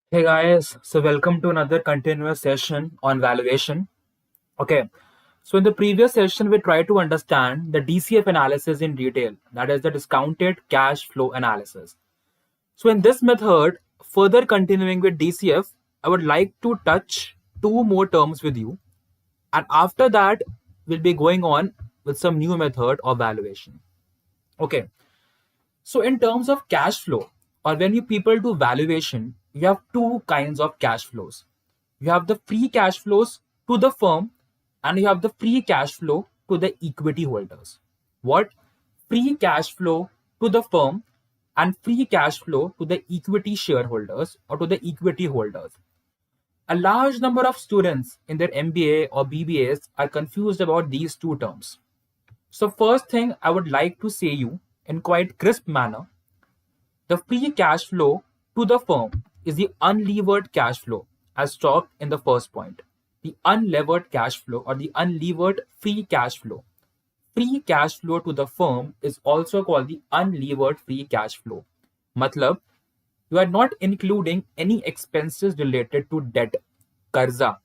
Hey guys, so welcome to another continuous session on valuation. Okay, so in the previous session, we tried to understand the DCF analysis in detail, that is the discounted cash flow analysis. So in this method, further continuing with DCF, I would like to touch two more terms with you, and after that, we'll be going on with some new method of valuation. Okay, so in terms of cash flow, or when you people do valuation, you have two kinds of cash flows. You have the free cash flows to the firm, and you have the free cash flow to the equity holders. What? Free cash flow to the firm and free cash flow to the equity shareholders or to the equity holders. A large number of students in their MBA or BBAs are confused about these two terms. So first thing I would like to say you in quite crisp manner, the free cash flow to the firm is the unlevered cash flow, as talked in the first point. The unlevered cash flow or the unlevered free cash flow. Free cash flow to the firm is also called the unlevered free cash flow. Matlab, you are not including any expenses related to debt, कर्जा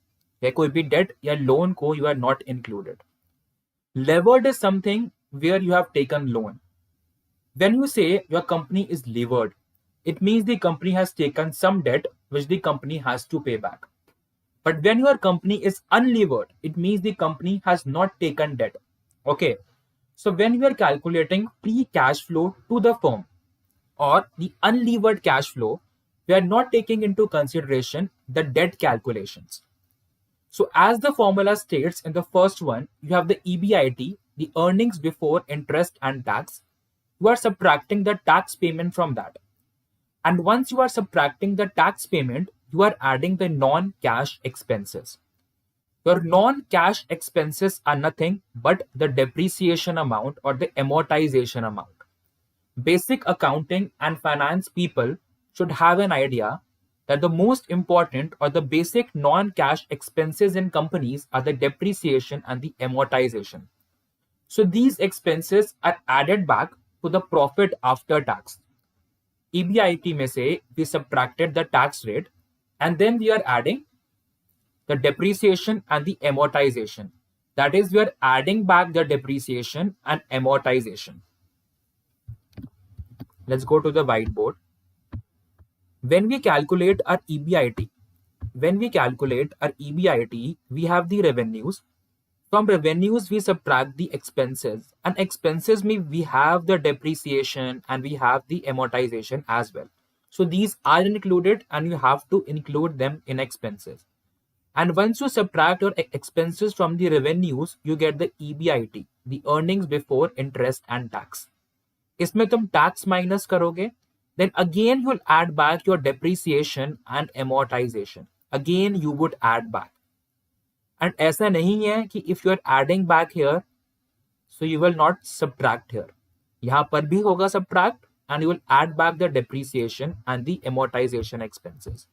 या कोई भी debt या loan को you are not included. Levered is something where you have taken loan. When you say your company is levered, it means the company has taken some debt which the company has to pay back. But when your company is unlevered, it means the company has not taken debt. Okay. So when we are calculating free cash flow to the firm or the unlevered cash flow, we are not taking into consideration the debt calculations. So as the formula states in the first one, you have the EBIT, the earnings before interest and tax. You are subtracting the tax payment from that. And once you are subtracting the tax payment, you are adding the non-cash expenses. Your non-cash expenses are nothing but the depreciation amount or the amortization amount. Basic accounting and finance people should have an idea that the most important or the basic non-cash expenses in companies are the depreciation and the amortization. So these expenses are added back to the profit after tax. EBIT में से we subtracted the tax rate and then we are adding the depreciation and the amortization. That is, we are adding back the depreciation and amortization. Let's go to the whiteboard. When we calculate our EBIT, we have the revenues. From revenues, we subtract the expenses, and expenses mean we have the depreciation and we have the amortization as well. So these are included and you have to include them in expenses. And once you subtract your expenses from the revenues, you get the EBIT, the earnings before interest and tax. इसमें तुम tax minus करोगे, then again you'll add back your depreciation and amortization. Again you would add back. And ऐसा नहीं है कि if you are adding back here, so you will not subtract here. यहाँ पर भी होगा subtract and you will add back the depreciation and the amortization expenses.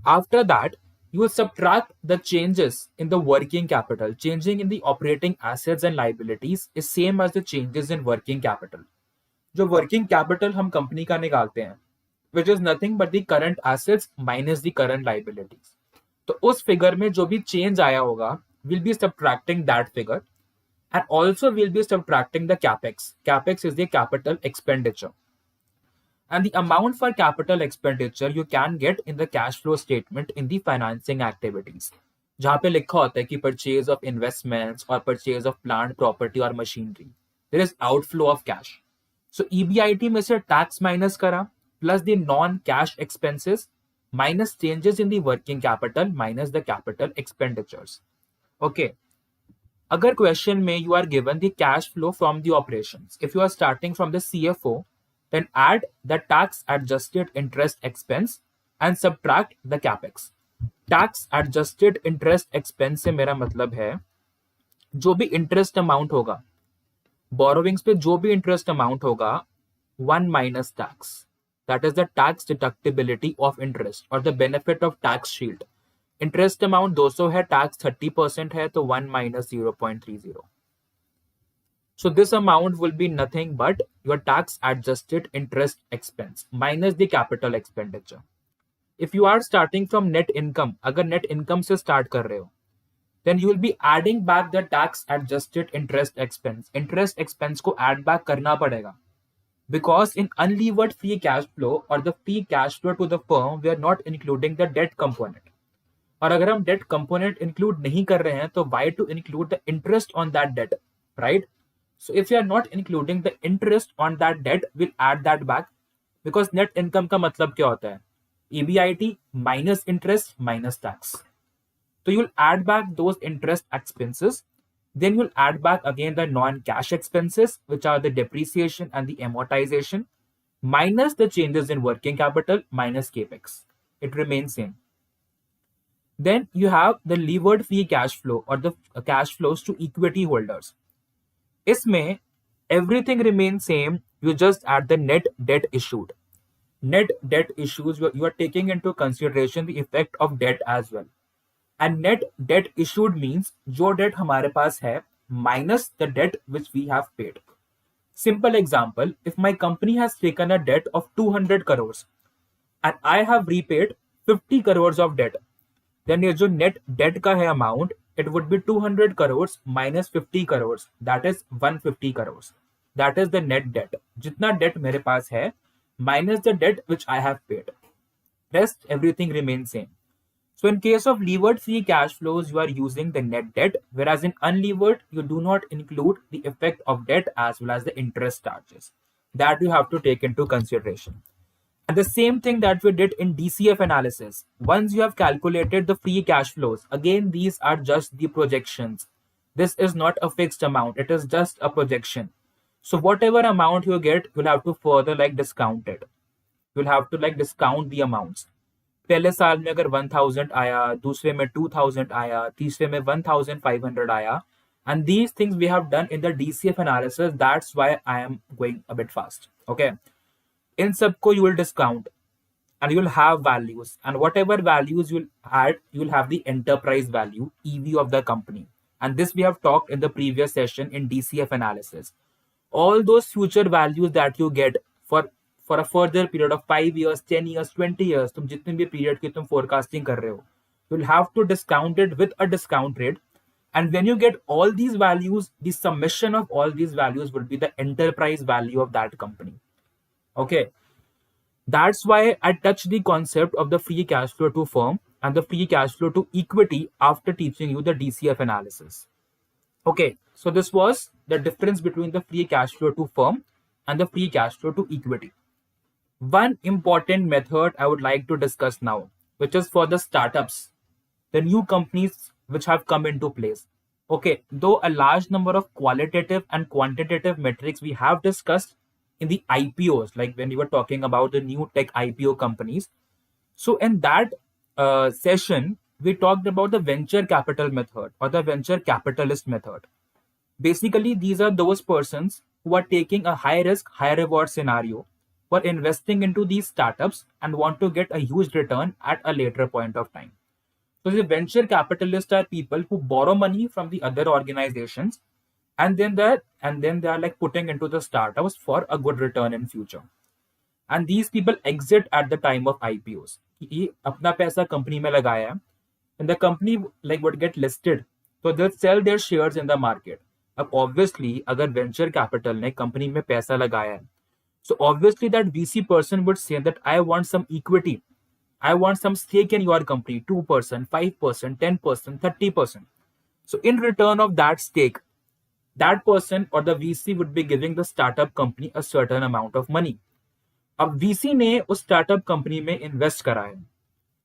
After that, you will subtract the changes in the working capital. Changing in the operating assets and liabilities is same as the changes in working capital. जो working capital हम company का निकालते हैं, which is nothing but the current assets minus the current liabilities. तो उस figure में जो भी चेंज आया होगा, will be subtracting that figure and also will be subtracting the capex. Capex is the capital expenditure. And the amount for capital expenditure you can get in the cash flow statement in the financing activities. जहाँ पे लिखा होता है कि purchase of investments or purchase of plant property or machinery. There is outflow of cash. So EBIT में से tax minus करा plus the non-cash expenses minus changes in the working capital minus the capital expenditures. Okay. अगर question में you are given the cash flow from the operations, if you are starting from the CFO, then add the tax adjusted interest expense and subtract the capex. Tax adjusted interest expense से मेरा मतलब है जो भी interest amount होगा, borrowings पे जो भी interest amount होगा, 1 minus tax. That is the tax deductibility of interest or the benefit of tax shield. Interest amount 200 है, tax 30% है, तो 1 minus 0.30. So this amount will be nothing but your tax adjusted interest expense minus the capital expenditure. if you are starting from net income, अगर net income से start कर रहे हो, then you will be adding back the tax adjusted interest expense. Interest expense को add back करना पड़ेगा. Because in unlevered free cash flow or the free cash flow to the firm, we are not including the debt component. और अगर हम debt component include नहीं कर रहे हैं, तो why to include the interest on that debt, right? So if you are not including the interest on that debt, we'll add that back. Because net income का मतलब क्या होता है? EBIT minus interest minus tax. So you'll add back those interest expenses. Then you'll add back again the non-cash expenses, which are the depreciation and the amortization, minus the changes in working capital, minus capex. It remains same. Then you have the levered free cash flow or the cash flows to equity holders. Isme, everything remains same. You just add the net debt issued. Net debt issues, you are taking into consideration the effect of debt as well. And net debt issued means जो debt हमारे पास है minus the debt which we have paid. Simple example, if my company has taken a debt of 200 crores and I have repaid 50 crores of debt, then ये जो net debt का है amount, it would be 200 crores minus 50 crores, that is 150 crores. That is the net debt. जितना debt मेरे पास है minus the debt which I have paid. Rest everything remains same. So in case of levered free cash flows, you are using the net debt, whereas in unlevered, you do not include the effect of debt as well as the interest charges. That you have to take into consideration. And the same thing that we did in DCF analysis. Once you have calculated the free cash flows, again, these are just the projections. This is not a fixed amount. It is just a projection. So whatever amount you get, you'll have to further discount it. You'll have to discount the amounts. पहले साल में अगर 1000 आया, दूसरे में 2000 आया, तीसरे में 1500 आया, and these things we have done in the DCF analysis. That's why I am going a bit fast. Okay, in सबको you will discount and you will have values, and whatever values you will add, you will have the enterprise value, EV of the company, and this we have talked in the previous session in DCF analysis. All those future values that you get for a further period of 5 years, 10 years, 20 years, तुम जितने भी period की तुम forecasting कर रहे हो, you'll have to discount it with a discount rate. And when you get all these values, the summation of all these values would be the enterprise value of that company. Okay. That's why I touched the concept of the free cash flow to firm and the free cash flow to equity after teaching you the DCF analysis. Okay. So this was the difference between the free cash flow to firm and the free cash flow to equity. One important method I would like to discuss now, which is for the startups, the new companies which have come into place. Okay, though a large number of qualitative and quantitative metrics we have discussed in the IPOs, like when we were talking about the new tech IPO companies. So in that session, we talked about the venture capital method or the venture capitalist method. Basically, these are those persons who are taking a high risk, high reward scenario for investing into these startups and want to get a huge return at a later point of time. So the venture capitalists are people who borrow money from the other organizations and then they are putting into the startups for a good return in future. And these people exit at the time of IPOs. ये अपना पैसा company में लगाया है, and the company would get listed, so they'll sell their shares in the market. अब obviously अगर venture capital ने company में पैसा लगाया है, so obviously that VC person would say that I want some equity. I want some stake in your company, 2%, 5%, 10%, 30%. So in return of that stake, that person or the VC would be giving the startup company a certain amount of money. अब VC ने उस startup company में invest करा है.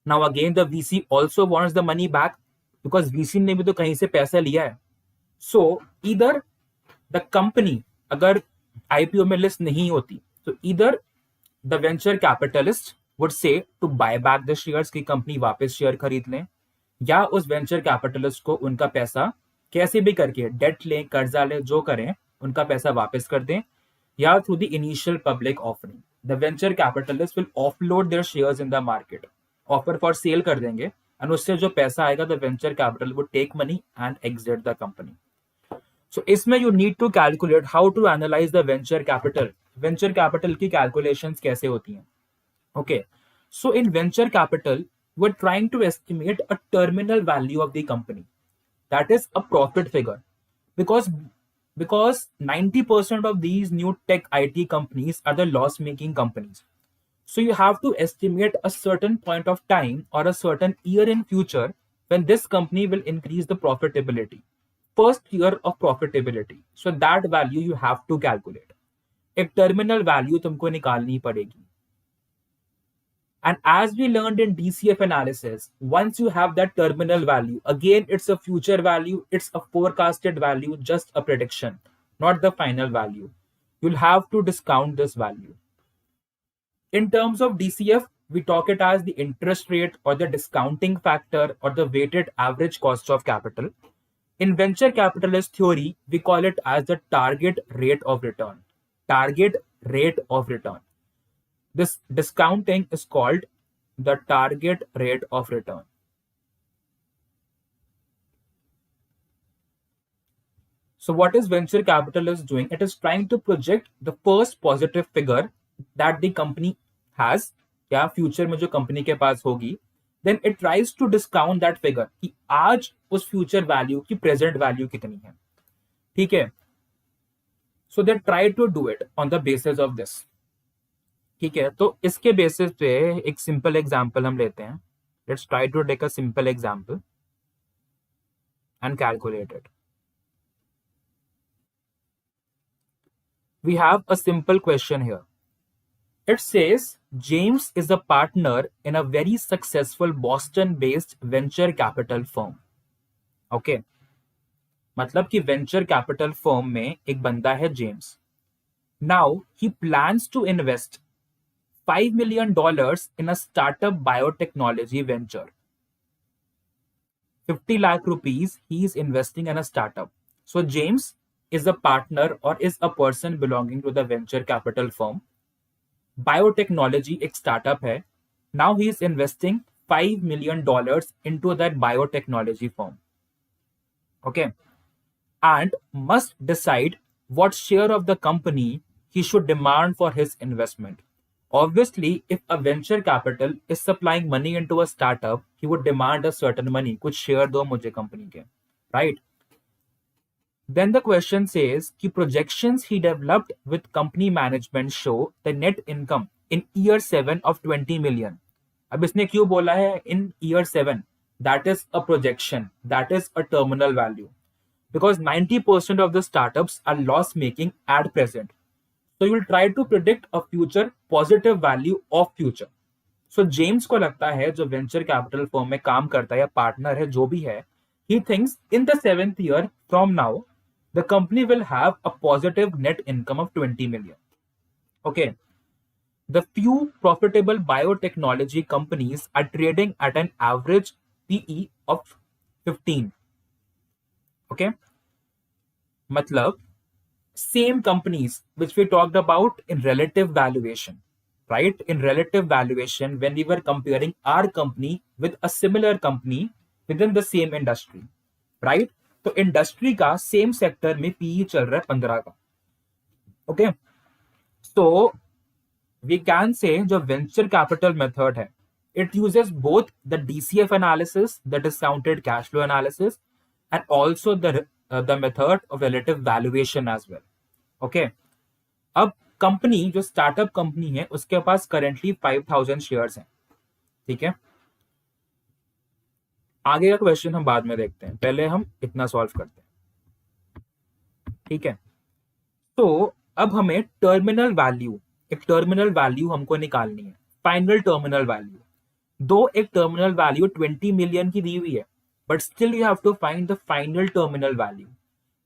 Now again the VC also wants the money back because VC ने भी तो कहीं से पैसा लिया है. So either the company अगर IPO में list नहीं होती, so either the venture capitalist would say to buy back the shares की कंपनी वापस शेयर खरीद लें, या उस वेंचर कैपिटलिस्ट को उनका पैसा कैसे भी करके डेट लें, कर्जा लें, जो करें उनका पैसा वापस कर दें, या through the initial public offering the venture capitalist will offload their shares in the market, offer for sale कर देंगे, एंड उससे जो पैसा आएगा the venture capital would take money and exit the company. So इसमें you need to calculate how to analyse the venture capital. Venture capital की calculations कैसे होती हैं. Okay, So in venture capital, we're trying to estimate a terminal value of the company. That is a profit figure. Because because 90% of these new tech IT companies are the loss making companies. So you have to estimate a certain point of time or a certain year in future when this company will increase the profitability. First year of profitability. So that value you have to calculate. एक terminal value तुमको निकालनी पड़ेगी. And as we learned in DCF analysis, once you have that terminal value, again, it's a future value, it's a forecasted value, just a prediction, not the final value. You'll have to discount this value. In terms of DCF, we talk it as the interest rate or the discounting factor or the weighted average cost of capital. In venture capitalist theory, we call it as the target rate of return. Target rate of return. This discounting is called the target rate of return. So what is venture capitalist doing? It is trying to project the first positive figure that the company has, या future में जो company के पास होगी, then it tries to discount that figure कि आज उस future value की present value कितनी है. ठीक है? So they try to do it on the basis of this. ठीक है, तो इसके बेसिस पे एक सिंपल एग्जांपल हम लेते हैं. Let's try to take a simple example and calculate it. We have a simple question here. It says James is a partner in a very successful Boston-based venture capital firm. Okay. मतलब कि venture capital firm में एक बंदा है James. Now he plans to invest $5 million in a startup biotechnology venture. 50 lakh rupees he is investing in a startup. So James is a partner or is a person belonging to the venture capital firm. Biotechnology एक startup है. Now he is investing $5 million into that biotechnology firm. Okay. And must decide what share of the company he should demand for his investment. Obviously, if a venture capital is supplying money into a startup, he would demand a certain money. कुछ share दो मुझे company के, right? Then the question says कि projections he developed with company management show the net income in year 7 of 20 million. अब इसने क्यों बोला है in year 7? That is a projection. That is a terminal value. Because 90% of the startups are loss making at present. So you will try to predict a future positive value of future. So James को लगता है जो venture capital firm में काम करता है या partner है जो भी है, he thinks in the 7th year from now the company will have a positive net income of 20 million. Okay. The few profitable biotechnology companies are trading at an average PE of 15. Okay. मतलब same companies which we talked about in relative valuation, right? In relative valuation, when we were comparing our company with a similar company within the same industry, right? तो industry का same sector में PE चल रहा है 15 का. Okay, so we can say जो venture capital method है, it uses both the DCF analysis, the discounted cash flow analysis, and also the method of relative valuation as well. Okay. अब company जो startup company है उसके पास currently 5000 shares हैं. ठीक है, आगे का क्वेश्चन हम बाद में देखते हैं, पहले हम इतना सॉल्व करते हैं. ठीक है, तो अब हमें टर्मिनल वैल्यू, एक टर्मिनल वैल्यू हमको निकालनी है, फाइनल टर्मिनल वैल्यू. दो एक टर्मिनल वैल्यू 20 मिलियन की दी हुई है, but still you have to find the final terminal value.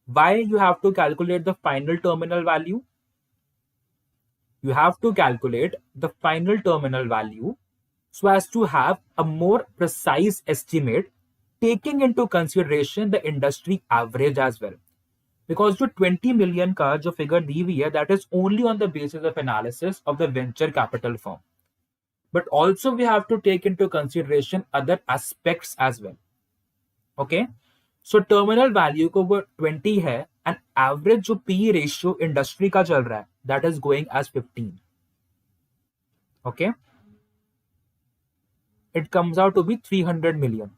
Why you have to calculate the final terminal value? You have to calculate the final terminal value so as to have a more precise estimate taking into consideration the industry average as well. Because जो 20 million का जो figure दी हुई है, that is only on the basis of analysis of the venture capital firm. But also we have to take into consideration other aspects as well. Okay? So terminal value को वो 20 है and average जो P ratio industry का चल रहा है that is going as 15. Okay, it comes out to be 300 million.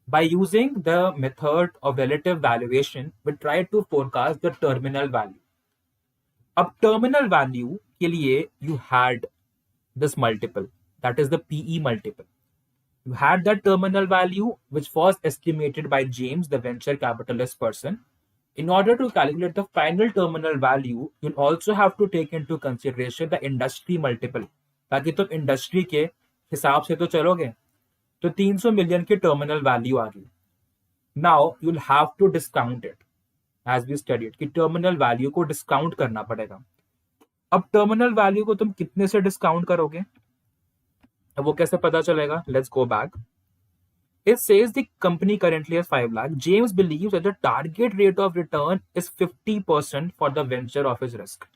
By using the method of relative valuation, we try to forecast the terminal value. अब terminal value के लिए you had this multiple, that is the PE multiple. You had that terminal value which was estimated by James, the venture capitalist person. In order to calculate the final terminal value, you'll also have to take into consideration the industry multiple. ताकि तुम industry के हिसाब से तो चलोगे. तो 300 million की terminal value आ गई. Now you'll have to discount it as we studied कि टर्मिनल वैल्यू को डिस्काउंट करना पड़ेगा. अब टर्मिनल वैल्यू को तुम कितने से डिस्काउंट करोगे? अब वो कैसे पता चलेगा? Let's go back. It says the company currently has 5 lakh. James believes that the target rate of return is 50% for the venture of his risk.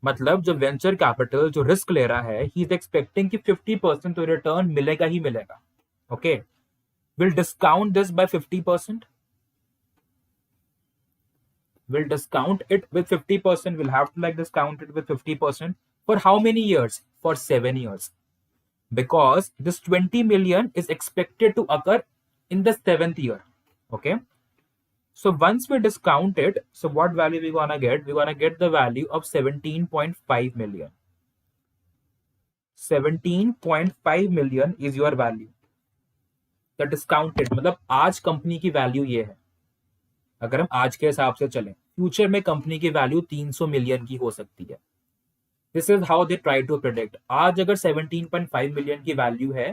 मतलब जो वेंचर कैपिटल जो रिस्क ले रहा है, ही इज एक्सपेक्टिंग कि 50% तो return मिलेगा ही मिलेगा. Okay, will discount this by 50%. Will discount it with 50%. We'll have to discount it with 50%. For how many years? For 7 years. Because this 20 million is expected to occur in the 7th year. Okay. So once we discount it, so what value we're gonna get? We're gonna get the value of 17.5 million. 17.5 million is your value. The discounted, मतलब आज company की value ये है. अगर हम आज के हिसाब से चलें, फ्यूचर में कंपनी की वैल्यू 300 मिलियन की हो सकती है. This is how they try to predict. आज अगर 17.5 मिलियन की वैल्यू है,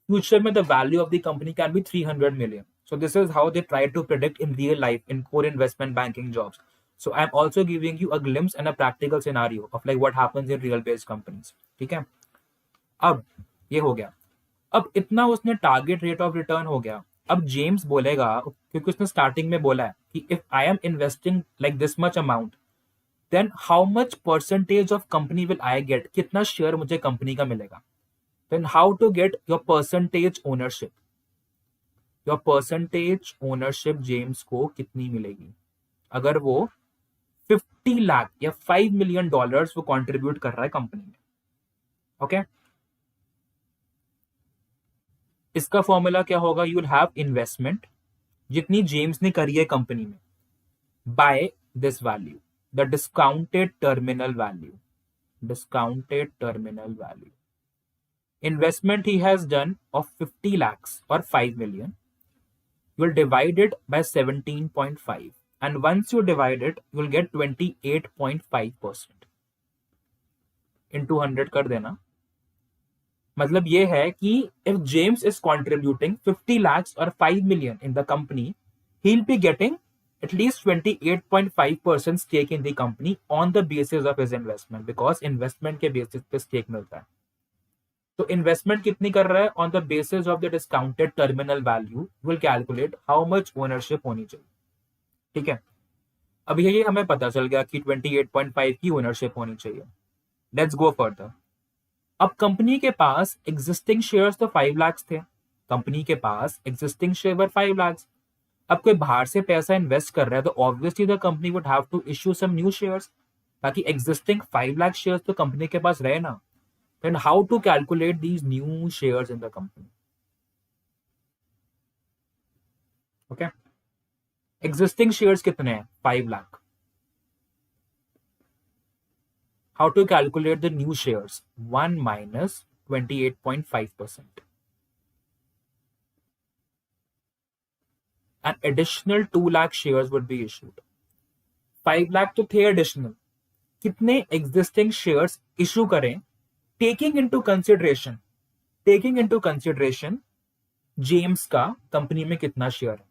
फ्यूचर में the value of the company can be 300 million. So this is how they try to predict in real life in core investment banking jobs. So I'm also giving you a glimpse and a practical scenario of what happens in real based companies. ठीक है, अब ये हो गया. अब इतना उसने target rate of return हो गया. अब जेम्स बोलेगा, क्योंकि उसने स्टार्टिंग में बोला है कि if I am investing this much amount, then how much percentage of company will I get, कितना शेयर मुझे कंपनी का मिलेगा. Then how to get your percentage ownership. Your percentage ownership James को कितनी मिलेगी अगर वो 50 लाख या $5 मिलियन वो कंट्रीब्यूट कर रहा है कंपनी में. ओके, इसका फॉर्मूला क्या होगा? यू विल हैव इन्वेस्टमेंट जितनी जेम्स ने करी है कंपनी में by this value, the discounted terminal value. Discounted terminal value. Investment he has done of 50 lakhs or 5 million. You will divide it by 17.5. And once you divide it, you will get 28.5%. Into 100 कर देना. मतलब ये है कि if James is contributing 50 lakhs or 5 million in the company, he'll be getting at least 28.5% stake in the company on the basis of his investment, because investment के basis पे stake मिलता है. तो इन्वेस्टमेंट कितनी कर रहा है? On the basis of the discounted terminal value will calculate how much ownership होनी चाहिए. ठीक है, अब ये हमें पता चल गया कि 28.5 की ओनरशिप होनी चाहिए. Let's go further. अब कंपनी के पास एग्जिस्टिंग शेयर्स तो 5 लाख थे. कंपनी के पास एग्जिस्टिंग शेयर 5 लाख. अब कोई बाहर से पैसा इन्वेस्ट कर रहा है तो obviously the company would have to issue some new shares, ताकि एग्जिस्टिंग 5 लाख शेयर्स तो कंपनी के पास रहे ना. Then how to calculate these new shares in the company? Okay. Existing shares कितने हैं? 5 lakh. How to calculate the new shares? 1 minus 28.5%. An additional 2 lakh shares would be issued. 5 lakh तो थे additional. कितने existing shares issue करें? Taking into consideration James का company में कितना share है.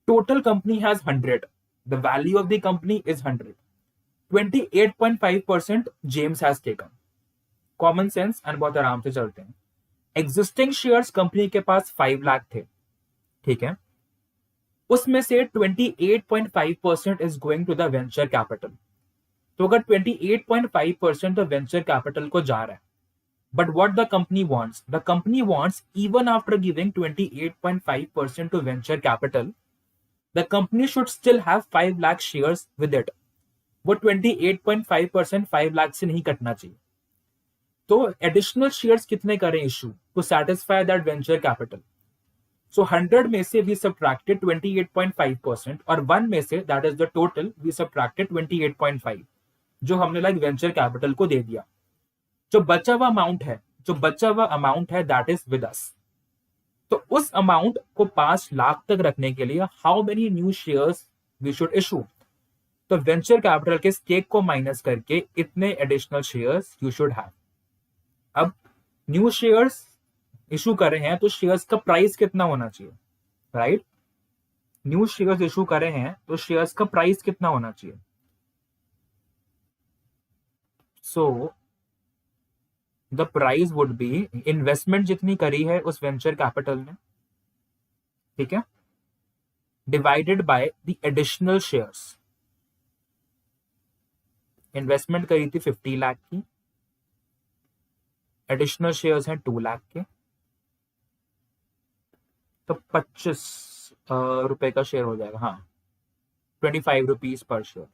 Total company has 100. The value of the company is 100. 28.5% James has taken. Common sense and बहुत आराम से चलते हैं. एग्जिस्टिंग शेयर्स कंपनी के पास 5 लाख थे. ठीक है, उसमें से 28.5% is going to the venture capital. तो अगर 28.5% तो वेंचर कैपिटल को जा रहा है, but what the company wants, the company wants even after giving 28.5% to venture capital, the company should still have 5 lakh shares with it. वो 28.5% 5 लाख से नहीं कटना चाहिए. तो एडिशनल शेयर्स कितने करें issue to satisfy that venture capital? So 100 में से वी सब्ट्रैक्टेड 28.5% और 1 में से that is the total we subtracted 28.5 जो हमने लाइक वेंचर कैपिटल को दे दिया। जो बचा हुआ अमाउंट है दैट इज विद अस। तो उस अमाउंट को 5 लाख तक रखने के लिए how many new shares we should issue? तो वेंचर कैपिटल के स्टेक को माइनस करके इतने additional shares you should have. अब न्यू शेयर्स इशू कर रहे हैं तो शेयर्स का प्राइस कितना होना चाहिए, राइट? न्यू शेयर्स इशू कर रहे हैं तो शेयर्स का प्राइस कितना होना चाहिए? So the price would be investment जितनी करी है उस वेंचर कैपिटल ने, ठीक है, divided by the additional shares. Investment करी थी 50 लाख की, एडिशनल शेयर्स हैं 2 लाख के, तो 25 रुपए का शेयर हो जाएगा, हाँ 25 rupees per share.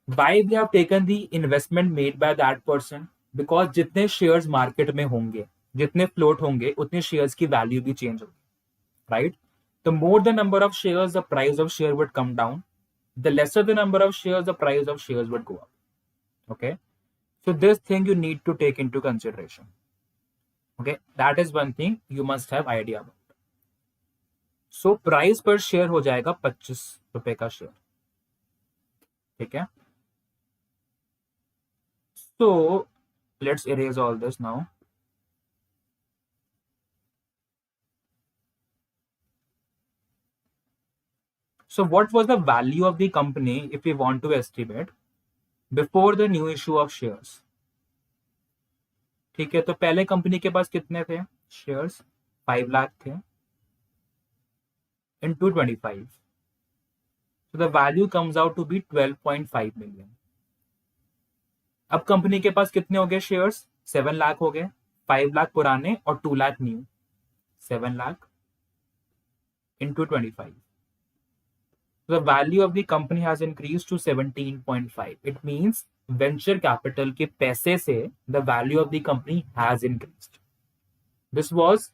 Why we have taken the investment made by that person? Because जितने शेयर्स मार्केट में होंगे, जितने फ्लोट होंगे, उतने शेयर्स की वैल्यू भी चेंज होगी, right? The more the number of shares, the price of share would come down. The lesser the number of shares, the price of shares would go up. Okay, so this thing you need to take into consideration. Okay, that is one thing you must have idea about. So price per share हो जाएगा 25 रुपए का share, ठीक है? So let's erase all this now. So what was the value of the company if we want to estimate before the new issue of shares? ठीक है, तो पहले कंपनी के पास कितने थे शेयर्स? 5 लाख थे into 25. So the value comes out to be 12.5 million. अब company के पास कितने हो गए शेयर्स? 7 लाख हो गए, 5 लाख पुराने और 2 lakh new, 7 lakh into 25. So the value of the company has increased to 17.5. It means venture capital के पैसे से the value of the company has increased. This was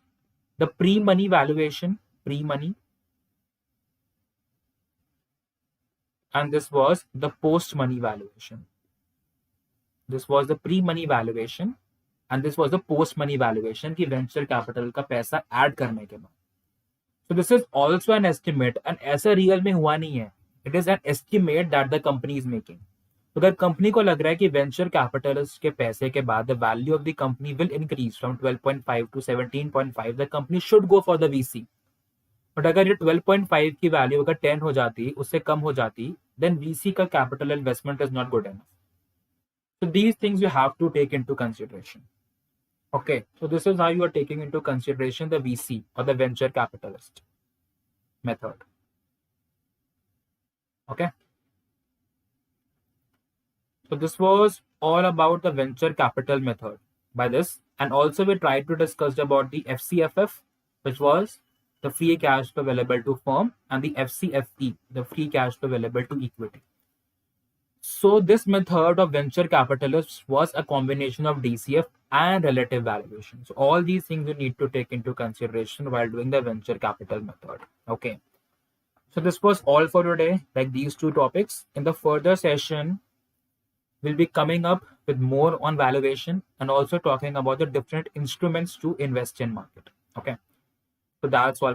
the pre-money valuation, pre-money, and this was the post-money valuation. This was the pre-money valuation and this was the post-money valuation कि venture capital का पैसा add करने के बाद. So this is also an estimate and ऐसा real में हुआ नहीं है. It is an estimate that the company is making. तो अगर कंपनी को लग रहा है कि वेंचर कैपिटलिस्ट के पैसे के बाद the value of the company will increase from 12.5 to 17.5, the company should go for the VC. But अगर ये 12.5 की वैल्यू अगर 10 हो जाती, उससे कम हो जाती, देन वीसी का capital investment is not good enough. So these things you have to take into consideration. Okay, so this is how you are taking into consideration the VC or the venture capitalist method. Okay, so this was all about the venture capital method by this, and also we tried to discuss about the FCFF, which was the free cash flow available to firm, and the FCFE, the free cash flow available to equity. So this method of venture capitalists was a combination of DCF and relative valuation. So all these things you need to take into consideration while doing the venture capital method. Okay. So this was all for today, like these two topics. In the further session, we'll be coming up with more on valuation and also talking about the different instruments to invest in market. Okay. So that's all.